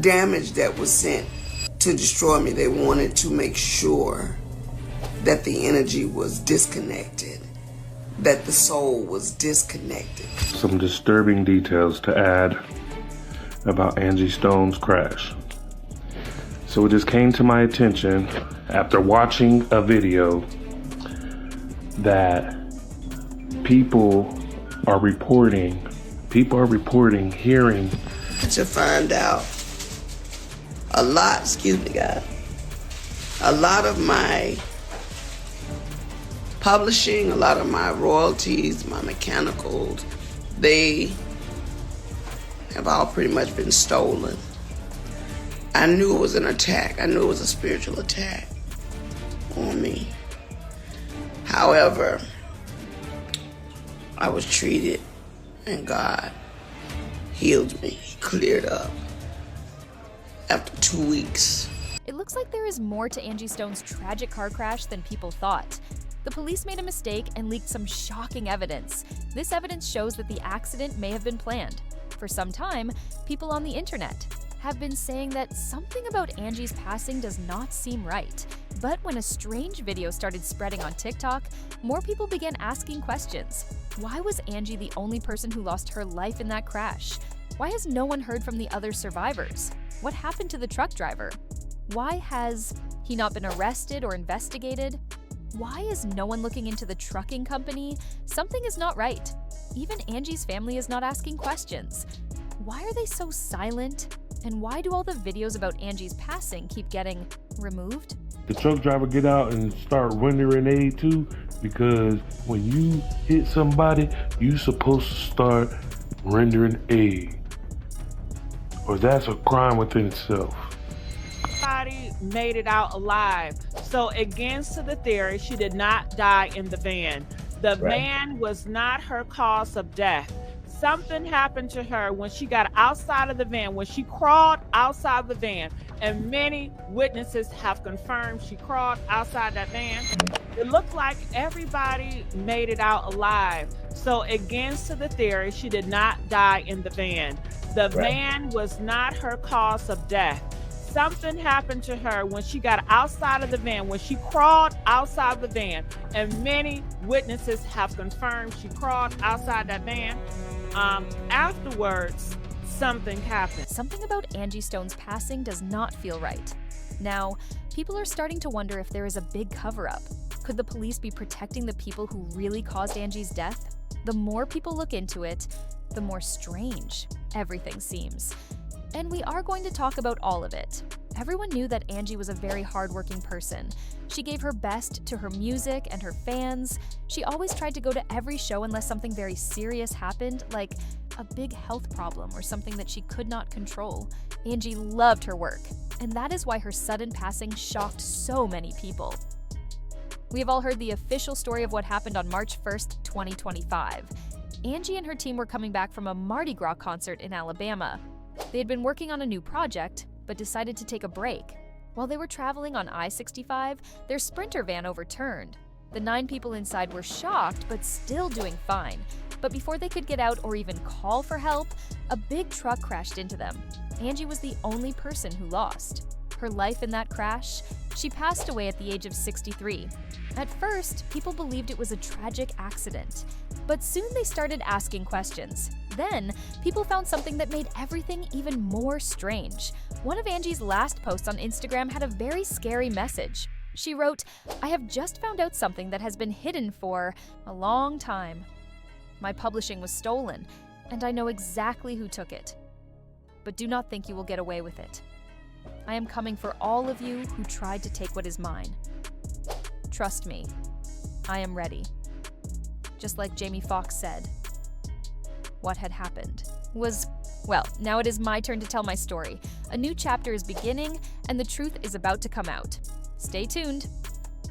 damage that was sent to destroy me. They wanted to make sure that the energy was disconnected, that the soul was disconnected. Some disturbing details to add about Angie Stone's crash. So it just came to my attention after watching a video that people are reporting hearing. To find out a lot of my publishing, a lot of my royalties, my mechanicals, they have all pretty much been stolen. I knew it was an attack. I knew it was a spiritual attack on me. However, I was treated and God healed me. He cleared up after 2 weeks. It looks like there is more to Angie Stone's tragic car crash than people thought. The police made a mistake and leaked some shocking evidence. This evidence shows that the accident may have been planned. For some time, people on the internet have been saying that something about Angie's passing does not seem right. But when a strange video started spreading on TikTok, more people began asking questions. Why was Angie the only person who lost her life in that crash? Why has no one heard from the other survivors? What happened to the truck driver? Why has he not been arrested or investigated? Why is no one looking into the trucking company? Something is not right. Even Angie's family is not asking questions. Why are they so silent? And why do all the videos about Angie's passing keep getting removed? The truck driver get out and start rendering aid too, because when you hit somebody, you supposed to start rendering aid. Or that's a crime within itself. Everybody made it out alive. So against to the theory, she did not die in the van. The van was not her cause of death. Something happened to her when she got outside of the van, when she crawled outside the van, and many witnesses have confirmed she crawled outside that van. It looked like everybody made it out alive. So against to the theory, she did not die in the van. The van was not her cause of death. Something happened to her when she got outside of the van, when she crawled outside the van, and many witnesses have confirmed she crawled outside that van. Afterwards, something happened. Something about Angie Stone's passing does not feel right. Now, people are starting to wonder if there is a big cover-up. Could the police be protecting the people who really caused Angie's death? The more people look into it, the more strange everything seems. And we are going to talk about all of it. Everyone knew that Angie was a very hardworking person. She gave her best to her music and her fans. She always tried to go to every show unless something very serious happened, like a big health problem or something that she could not control. Angie loved her work, and that is why her sudden passing shocked so many people. We have all heard the official story of what happened on March 1st, 2025. Angie and her team were coming back from a Mardi Gras concert in Alabama. They had been working on a new project, but decided to take a break. While they were traveling on I-65, their Sprinter van overturned. The 9 people inside were shocked, but still doing fine. But before they could get out or even call for help, a big truck crashed into them. Angie was the only person who lost. Her life in that crash, she passed away at the age of 63. At first, people believed it was a tragic accident, but soon they started asking questions. Then, people found something that made everything even more strange. One of Angie's last posts on Instagram had a very scary message. She wrote, "I have just found out something that has been hidden for a long time. My publishing was stolen, and I know exactly who took it. But do not think you will get away with it. I am coming for all of you who tried to take what is mine. Trust me, I am ready." Just like Jamie Foxx said, what had happened was, well, now it is my turn to tell my story. A new chapter is beginning, and the truth is about to come out. Stay tuned.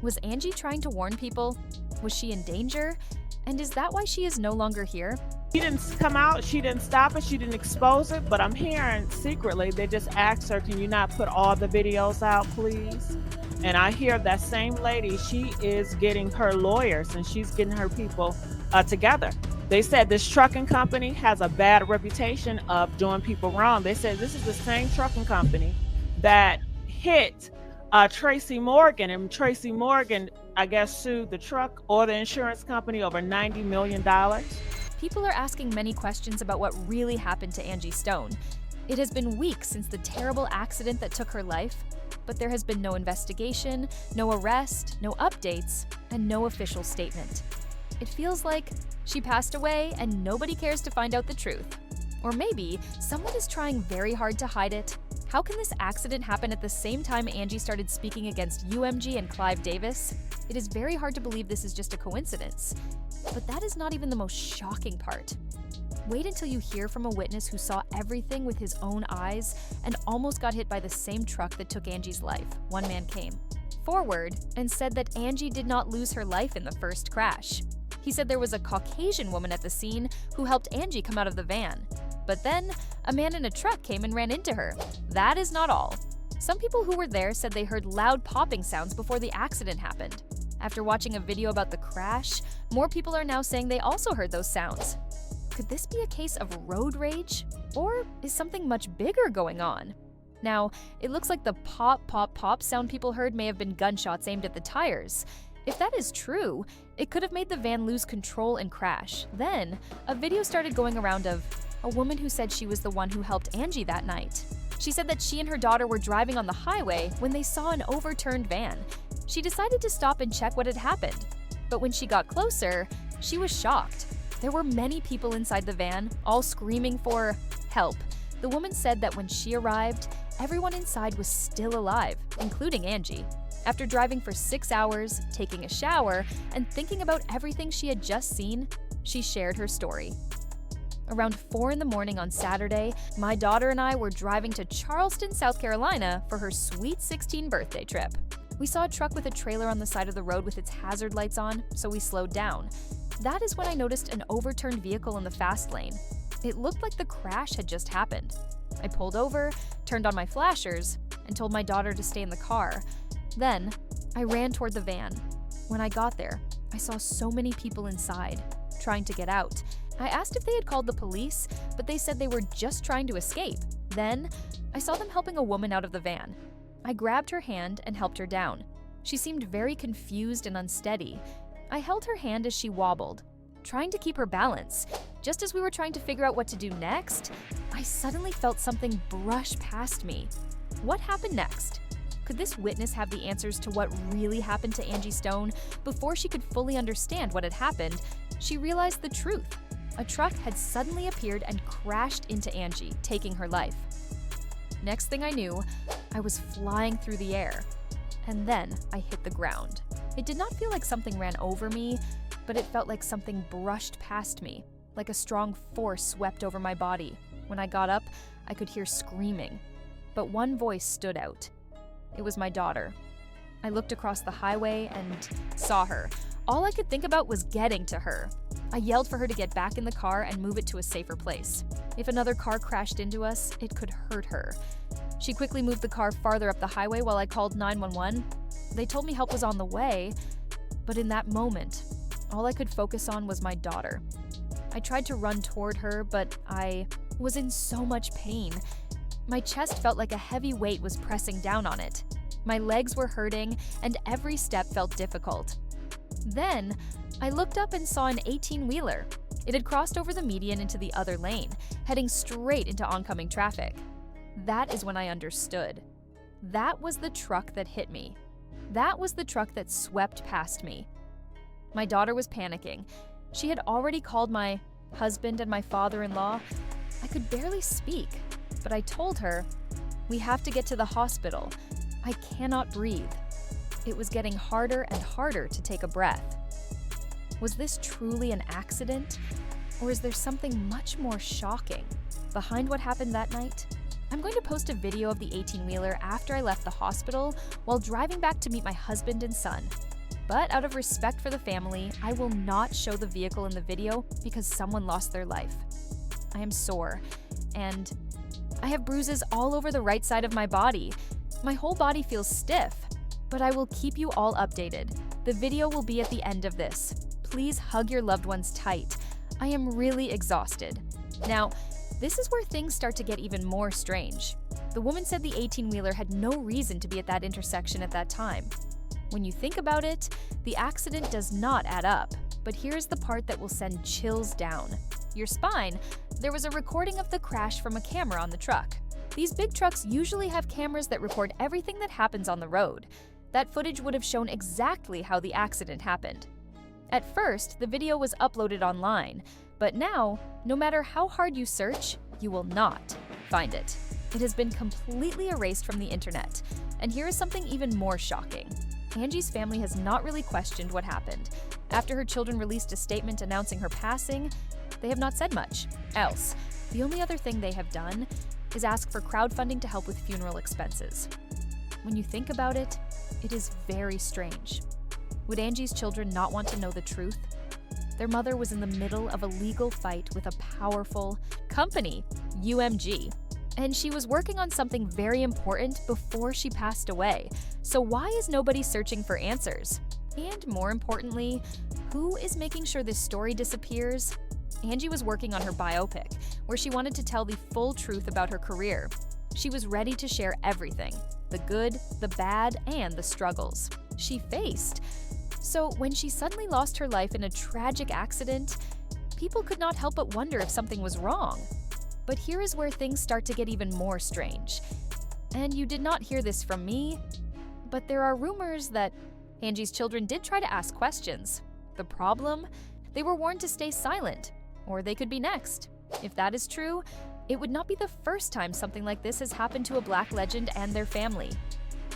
Was Angie trying to warn people? Was she in danger? And is that why she is no longer here? She didn't come out, she didn't stop it, she didn't expose it, but I'm hearing secretly they just asked her, can you not put all the videos out, please? And I hear that same lady, she is getting her lawyers and she's getting her people together. They said this trucking company has a bad reputation of doing people wrong. They said this is the same trucking company that hit Tracy Morgan, and Tracy Morgan, I guess, sued the truck or the insurance company over $90 million. People are asking many questions about what really happened to Angie Stone. It has been weeks since the terrible accident that took her life, but there has been no investigation, no arrest, no updates, and no official statement. It feels like she passed away and nobody cares to find out the truth. Or maybe someone is trying very hard to hide it. How can this accident happen at the same time Angie started speaking against UMG and Clive Davis? It is very hard to believe this is just a coincidence. But that is not even the most shocking part. Wait until you hear from a witness who saw everything with his own eyes and almost got hit by the same truck that took Angie's life. One man came forward and said that Angie did not lose her life in the first crash. He said there was a Caucasian woman at the scene who helped Angie come out of the van. But then, a man in a truck came and ran into her. That is not all. Some people who were there said they heard loud popping sounds before the accident happened. After watching a video about the crash, more people are now saying they also heard those sounds. Could this be a case of road rage? Or is something much bigger going on? Now, it looks like the pop, pop, pop sound people heard may have been gunshots aimed at the tires. If that is true, it could have made the van lose control and crash. Then, a video started going around of a woman who said she was the one who helped Angie that night. She said that she and her daughter were driving on the highway when they saw an overturned van. She decided to stop and check what had happened. But when she got closer, she was shocked. There were many people inside the van, all screaming for help. The woman said that when she arrived, everyone inside was still alive, including Angie. After driving for 6 hours, taking a shower, and thinking about everything she had just seen, she shared her story. Around 4 in the morning on Saturday, my daughter and I were driving to Charleston, South Carolina for her sweet 16 birthday trip. We saw a truck with a trailer on the side of the road with its hazard lights on, so we slowed down. That is when I noticed an overturned vehicle in the fast lane. It looked like the crash had just happened. I pulled over, turned on my flashers, and told my daughter to stay in the car. Then, I ran toward the van. When I got there, I saw so many people inside, trying to get out. I asked if they had called the police, but they said they were just trying to escape. Then, I saw them helping a woman out of the van. I grabbed her hand and helped her down. She seemed very confused and unsteady. I held her hand as she wobbled, trying to keep her balance. Just as we were trying to figure out what to do next, I suddenly felt something brush past me. What happened next? Could this witness have the answers to what really happened to Angie Stone? Before she could fully understand what had happened, she realized the truth. A truck had suddenly appeared and crashed into Angie, taking her life. Next thing I knew, I was flying through the air. And then I hit the ground. It did not feel like something ran over me, but it felt like something brushed past me, like a strong force swept over my body. When I got up, I could hear screaming. But one voice stood out. It was my daughter. I looked across the highway and saw her. All I could think about was getting to her. I yelled for her to get back in the car and move it to a safer place. If another car crashed into us, it could hurt her. She quickly moved the car farther up the highway while I called 911. They told me help was on the way, but in that moment, all I could focus on was my daughter. I tried to run toward her, but I was in so much pain. My chest felt like a heavy weight was pressing down on it. My legs were hurting, and every step felt difficult. Then, I looked up and saw an 18-wheeler. It had crossed over the median into the other lane, heading straight into oncoming traffic. That is when I understood. That was the truck that hit me. That was the truck that swept past me. My daughter was panicking. She had already called my husband and my father-in-law. I could barely speak, but I told her, "We have to get to the hospital. I cannot breathe." It was getting harder and harder to take a breath. Was this truly an accident? Or is there something much more shocking behind what happened that night? I'm going to post a video of the 18-wheeler after I left the hospital while driving back to meet my husband and son. But out of respect for the family, I will not show the vehicle in the video because someone lost their life. I am sore, and I have bruises all over the right side of my body. My whole body feels stiff, but I will keep you all updated. The video will be at the end of this. Please hug your loved ones tight. I am really exhausted. Now, this is where things start to get even more strange. The woman said the 18-wheeler had no reason to be at that intersection at that time. When you think about it, the accident does not add up. But here's the part that will send chills down your spine. There was a recording of the crash from a camera on the truck. These big trucks usually have cameras that record everything that happens on the road. That footage would have shown exactly how the accident happened. At first, the video was uploaded online, but now, no matter how hard you search, you will not find it. It has been completely erased from the internet. And here is something even more shocking. Angie's family has not really questioned what happened. After her children released a statement announcing her passing, they have not said much else. The only other thing they have done is ask for crowdfunding to help with funeral expenses. When you think about it, it is very strange. Would Angie's children not want to know the truth? Their mother was in the middle of a legal fight with a powerful company, UMG, and she was working on something very important before she passed away. So why is nobody searching for answers? And more importantly, who is making sure this story disappears? Angie was working on her biopic, where she wanted to tell the full truth about her career. She was ready to share everything, the good, the bad, and the struggles she faced. So when she suddenly lost her life in a tragic accident, people could not help but wonder if something was wrong. But here is where things start to get even more strange. And you did not hear this from me, but there are rumors that Angie's children did try to ask questions. The problem? They were warned to stay silent, or they could be next. If that is true, it would not be the first time something like this has happened to a Black legend and their family.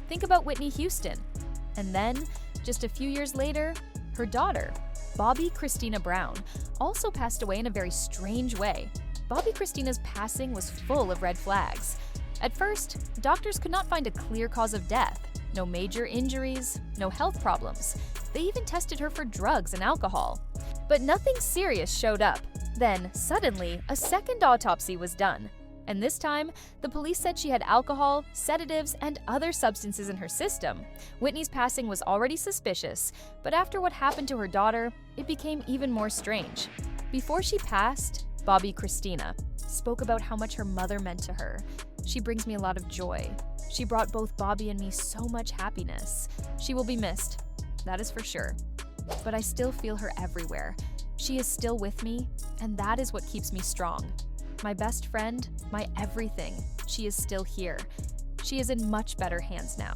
Think about Whitney Houston. And then, just a few years later, her daughter, Bobby Christina Brown, also passed away in a very strange way. Bobby Christina's passing was full of red flags. At first, doctors could not find a clear cause of death. No major injuries, no health problems. They even tested her for drugs and alcohol. But nothing serious showed up. Then, suddenly, a second autopsy was done. And this time, the police said she had alcohol, sedatives, and other substances in her system. Whitney's passing was already suspicious, but after what happened to her daughter, it became even more strange. Before she passed, Bobby Christina spoke about how much her mother meant to her. She brings me a lot of joy. She brought both Bobby and me so much happiness. She will be missed, that is for sure. But I still feel her everywhere. She is still with me, and that is what keeps me strong. My best friend, my everything, she is still here. She is in much better hands now.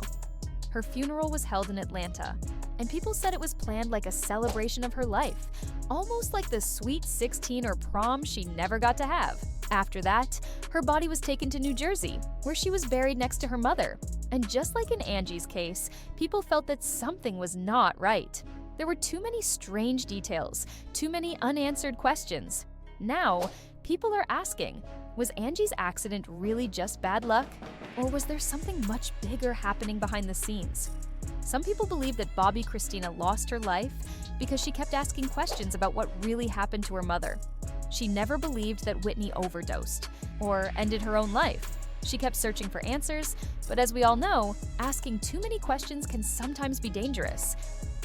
Her funeral was held in Atlanta, and people said it was planned like a celebration of her life, almost like the sweet 16 or prom she never got to have. After that, her body was taken to New Jersey, where she was buried next to her mother. And just like in Angie's case, people felt that something was not right. There were too many strange details, too many unanswered questions. Now, people are asking, was Angie's accident really just bad luck? Or was there something much bigger happening behind the scenes? Some people believe that Bobby Christina lost her life because she kept asking questions about what really happened to her mother. She never believed that Whitney overdosed or ended her own life. She kept searching for answers, but as we all know, asking too many questions can sometimes be dangerous.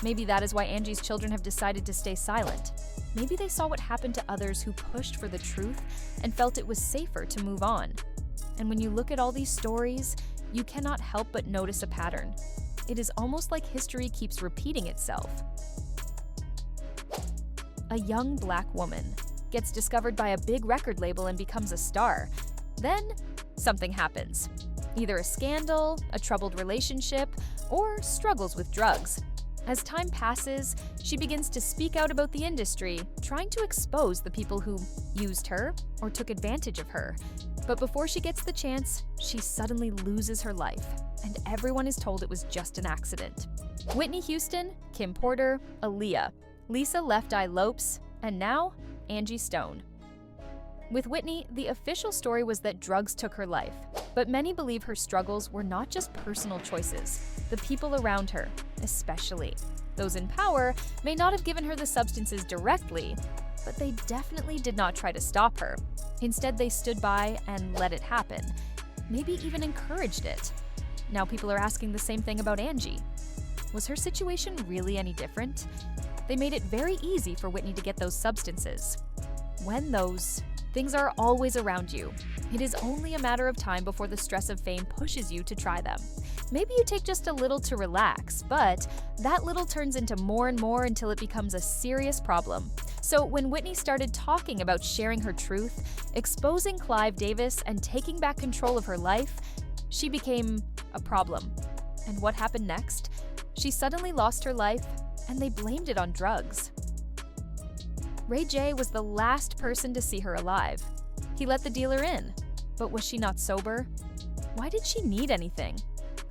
Maybe that is why Angie's children have decided to stay silent. Maybe they saw what happened to others who pushed for the truth and felt it was safer to move on. And when you look at all these stories, you cannot help but notice a pattern. It is almost like history keeps repeating itself. A young Black woman gets discovered by a big record label and becomes a star. Then, something happens. Either a scandal, a troubled relationship, or struggles with drugs. As time passes, she begins to speak out about the industry, trying to expose the people who used her or took advantage of her. But before she gets the chance, she suddenly loses her life, and everyone is told it was just an accident. Whitney Houston, Kim Porter, Aaliyah, Lisa Left Eye Lopes, and now, Angie Stone. With Whitney, the official story was that drugs took her life, but many believe her struggles were not just personal choices. The people around her, especially those in power, may not have given her the substances directly, but they definitely did not try to stop her. Instead, they stood by and let it happen, maybe even encouraged it. Now people are asking the same thing about Angie. Was her situation really any different? They made it very easy for Whitney to get those substances. when those things are always around you. It is only a matter of time before the stress of fame pushes you to try them. Maybe you take just a little to relax, but that little turns into more and more until it becomes a serious problem. So when Whitney started talking about sharing her truth, exposing Clive Davis, and taking back control of her life, she became a problem. And what happened next? She suddenly lost her life, and they blamed it on drugs. Ray J was the last person to see her alive. He let the dealer in, but was she not sober? Why did she need anything?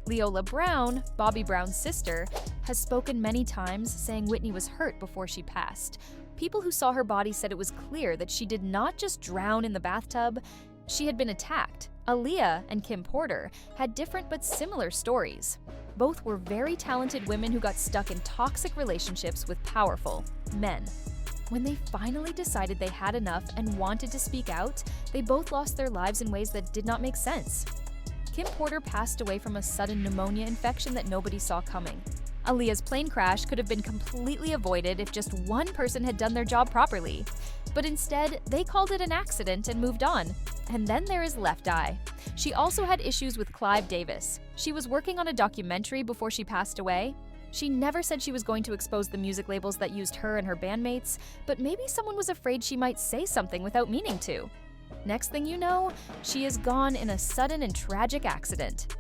Leola Brown, Bobby Brown's sister, has spoken many times saying Whitney was hurt before she passed. People who saw her body said it was clear that she did not just drown in the bathtub, she had been attacked. Aaliyah and Kim Porter had different but similar stories. Both were very talented women who got stuck in toxic relationships with powerful men. When they finally decided they had enough and wanted to speak out, they both lost their lives in ways that did not make sense. Kim Porter passed away from a sudden pneumonia infection that nobody saw coming. Aaliyah's plane crash could have been completely avoided if just one person had done their job properly. But instead, they called it an accident and moved on. And then there is Left Eye. She also had issues with Clive Davis. She was working on a documentary before she passed away. She never said she was going to expose the music labels that used her and her bandmates, but maybe someone was afraid she might say something without meaning to. Next thing you know, she is gone in a sudden and tragic accident.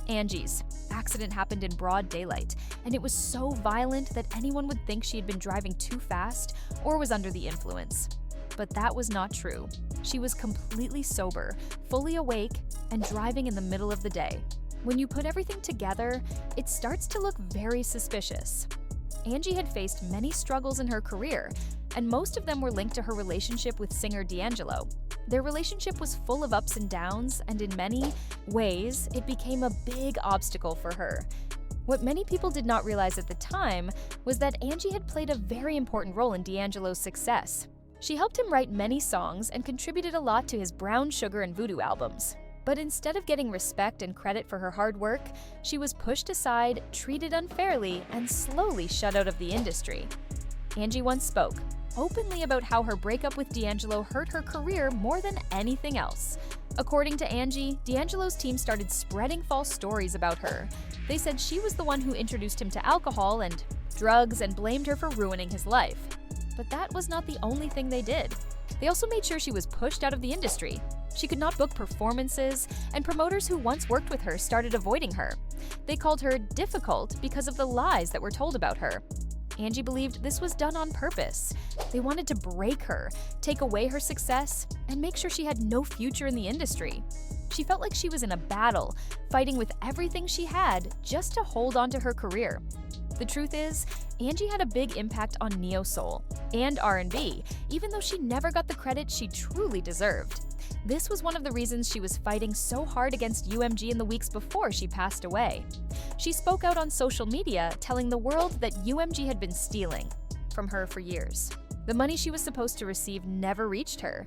Angie's accident happened in broad daylight, and it was so violent that anyone would think she had been driving too fast or was under the influence. But that was not true. She was completely sober, fully awake, and driving in the middle of the day. When you put everything together, it starts to look very suspicious. Angie had faced many struggles in her career, and most of them were linked to her relationship with singer D'Angelo. Their relationship was full of ups and downs, and in many ways, it became a big obstacle for her. What many people did not realize at the time was that Angie had played a very important role in D'Angelo's success. She helped him write many songs and contributed a lot to his Brown Sugar and Voodoo albums. But instead of getting respect and credit for her hard work, she was pushed aside, treated unfairly, and slowly shut out of the industry. Angie once spoke openly about how her breakup with D'Angelo hurt her career more than anything else. According to Angie, D'Angelo's team started spreading false stories about her. They said she was the one who introduced him to alcohol and drugs and blamed her for ruining his life. But that was not the only thing they did. They also made sure she was pushed out of the industry. She could not book performances, and promoters who once worked with her started avoiding her. They called her difficult because of the lies that were told about her. Angie believed this was done on purpose. They wanted to break her, take away her success, and make sure she had no future in the industry. She felt like she was in a battle, fighting with everything she had just to hold on to her career. The truth is, Angie had a big impact on neo-soul and R&B, even though she never got the credit she truly deserved. This was one of the reasons she was fighting so hard against UMG in the weeks before she passed away. She spoke out on social media, telling the world that UMG had been stealing from her for years. The money she was supposed to receive never reached her.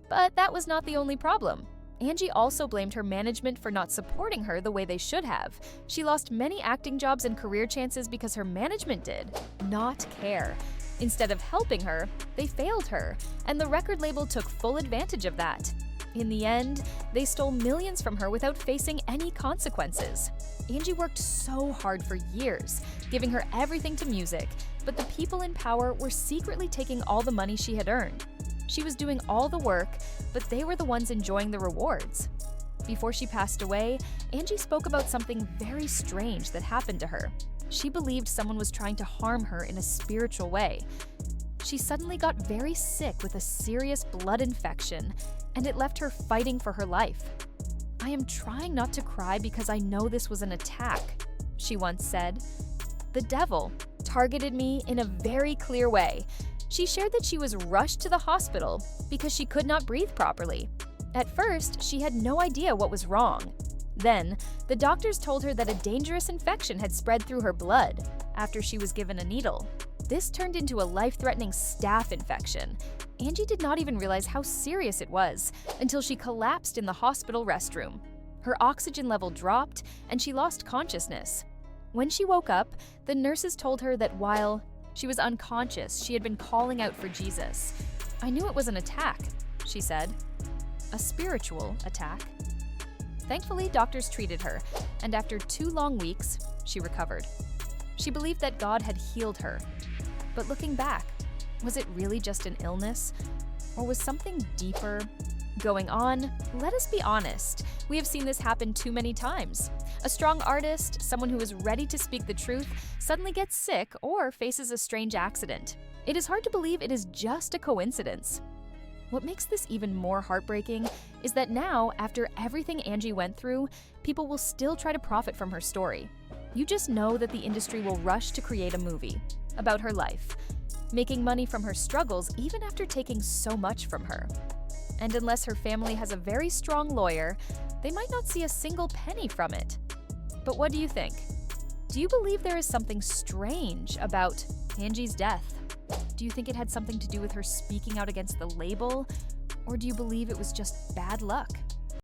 But that was not the only problem. Angie also blamed her management for not supporting her the way they should have. She lost many acting jobs and career chances because her management did not care. Instead of helping her, they failed her, and the record label took full advantage of that. In the end, they stole millions from her without facing any consequences. Angie worked so hard for years, giving her everything to music, but the people in power were secretly taking all the money she had earned. She was doing all the work, but they were the ones enjoying the rewards. Before she passed away, Angie spoke about something very strange that happened to her. She believed someone was trying to harm her in a spiritual way. She suddenly got very sick with a serious blood infection, and it left her fighting for her life. "I am trying not to cry because I know this was an attack," she once said. "The devil targeted me in a very clear way." She shared that she was rushed to the hospital because she could not breathe properly. At first, she had no idea what was wrong. Then, the doctors told her that a dangerous infection had spread through her blood after she was given a needle. This turned into a life-threatening staph infection. Angie did not even realize how serious it was until she collapsed in the hospital restroom. Her oxygen level dropped, and she lost consciousness. When she woke up, the nurses told her that while she was unconscious, she had been calling out for Jesus. "I knew it was an attack," she said. "A spiritual attack." Thankfully, doctors treated her, and after 2 long weeks, she recovered. She believed that God had healed her. But looking back, was it really just an illness? Or was something deeper going on? Let us be honest. We have seen this happen too many times. A strong artist, someone who is ready to speak the truth, suddenly gets sick or faces a strange accident. It is hard to believe it is just a coincidence. What makes this even more heartbreaking is that now, after everything Angie went through, people will still try to profit from her story. You just know that the industry will rush to create a movie about her life, making money from her struggles even after taking so much from her. And unless her family has a very strong lawyer, they might not see a single penny from it. But what do you think? Do you believe there is something strange about Angie's death? Do you think it had something to do with her speaking out against the label? Or do you believe it was just bad luck?